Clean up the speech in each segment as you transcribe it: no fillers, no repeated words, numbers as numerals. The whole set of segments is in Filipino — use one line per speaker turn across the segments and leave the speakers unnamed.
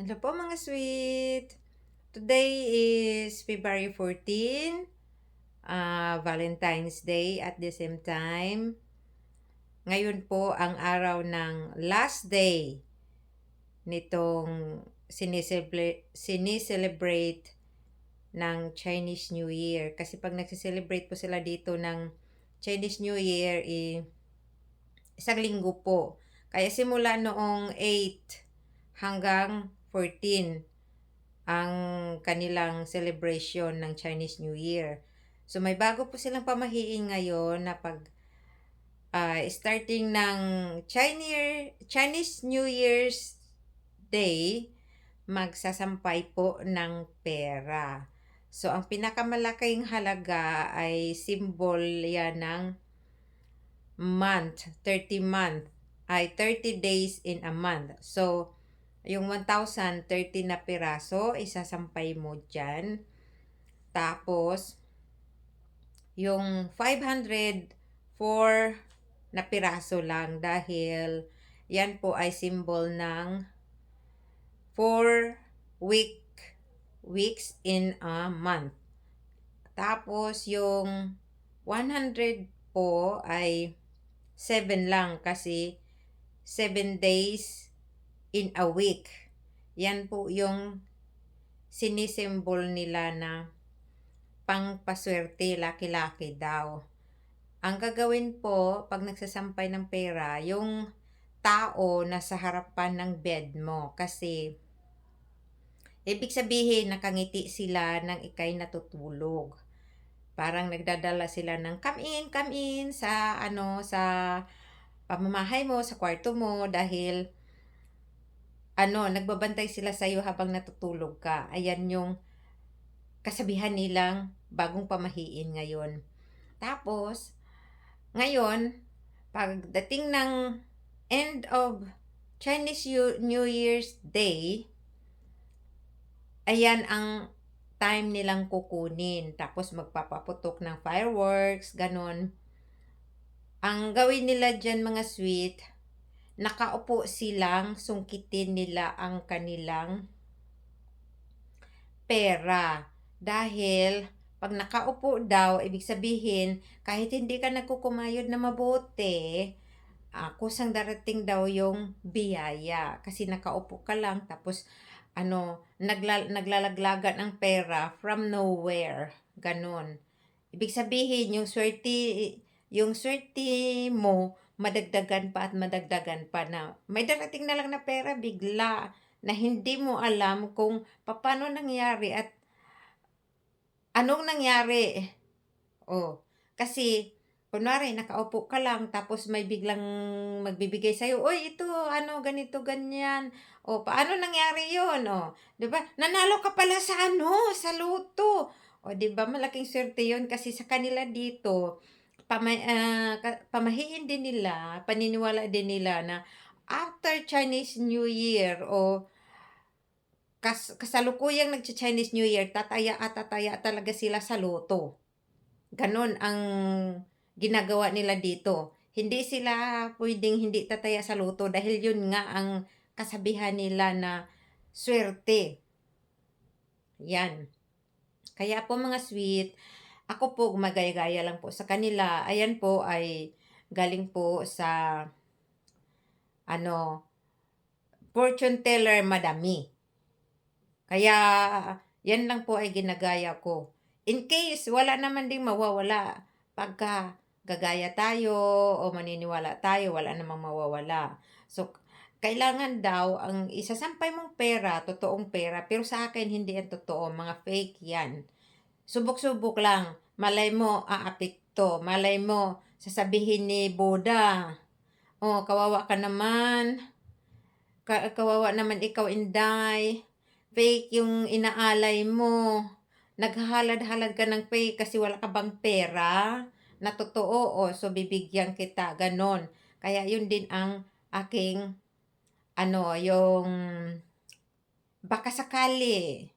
Hello po mga sweet! Today is February 14, Valentine's Day at the same time. Ngayon po ang araw ng last day nitong sinicelebrate ng Chinese New Year. Kasi pag nagsiselebrate po sila dito ng Chinese New Year, isang linggo po. Kaya simula noong 8 hanggang 14 ang kanilang celebration ng Chinese New Year. So may bago po silang pamahiin ngayon na pag starting ng Chinese New Year's Day, magsasampay po ng pera. So ang pinakamalaking halaga ay symbol yan ng month, 30 ay 30 days in a month. So yung 1,030 na piraso, isasampay mo dyan. Tapos, yung 504 na piraso lang dahil yan po ay symbol ng 4 weeks in a month. Tapos, yung 100 po ay 7 lang kasi 7 days in a week. Yan po yung sinisimbol nila na pangpaswerte, laki-laki daw. Ang gagawin po pag nagsasampay ng pera, yung tao na sa harapan ng bed mo kasi ibig sabihin nakangiti sila nang ikay natutulog. Parang nagdadala sila ng come in sa pamamahay mo, sa kwarto mo dahil nagbabantay sila sa iyo habang natutulog ka. Ayan yung kasabihan nilang bagong pamahiin ngayon. Tapos, ngayon, pagdating ng end of Chinese New Year's Day, ayan ang time nilang kukunin. Tapos magpapaputok ng fireworks, ganon. Ang gawin nila dyan mga sweet, nakaupo silang sungkitin nila ang kanilang pera. Dahil pag nakaupo daw, ibig sabihin, kahit hindi ka nagkukumayod na mabuti, kusang darating daw yung biyaya. Kasi nakaupo ka lang, tapos naglalaglagan ng pera from nowhere. Ganon. Ibig sabihin, yung swerte mo, madagdagan pa at madagdagan pa na. May darating na lang na pera bigla na hindi mo alam kung paano nangyari at anong nangyari. Kasi kunwari nakaupo ka lang tapos may biglang magbibigay sa'yo, "Uy, ito ganito ganyan." Paano nangyari 'yun? 'Di ba? Nanalo ka pala sa loto. 'Di ba malaking swerte 'yun kasi sa kanila dito pamahiin din nila, paniniwala din nila na after Chinese New Year kasalukuyang nagcha-Chinese New Year, tataya at tataya talaga sila sa loto. Ganon ang ginagawa nila dito. Hindi sila pwedeng hindi tataya sa loto dahil yun nga ang kasabihan nila na swerte. Yan. Kaya po mga sweet, ako po gumagaya-gaya lang po sa kanila. Ayan po ay galing po sa fortune teller madami. Kaya yan lang po ay ginagaya ko. In case wala naman ding mawawala pagka gagaya tayo o maniniwala tayo, wala namang mawawala. So kailangan daw ang isasampay mong pera, totoong pera, pero sa akin hindi yan totoo, mga fake yan. Subok-subok lang, malay mo aapekto, malay mo sasabihin ni Buddha, kawawa ka naman, kawawa naman ikaw, Inday, fake yung inaalay mo, naghahalad-halad ka ng fake kasi wala ka bang pera na totoo, so bibigyan kita, ganon. Kaya yun din ang aking yung baka sakali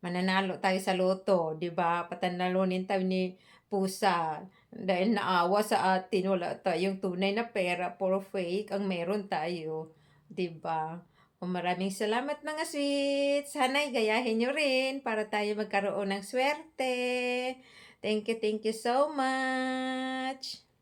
mananalo tayo sa loto, 'di ba? Patanalunin tayo ni pusa dahil naawa sa atin, wala tayong tunay na pera, puro fake ang meron tayo, 'di ba? Maraming salamat mga sweets. Sana'y gayahin niyo rin para tayo magkaroon ng swerte. Thank you so much.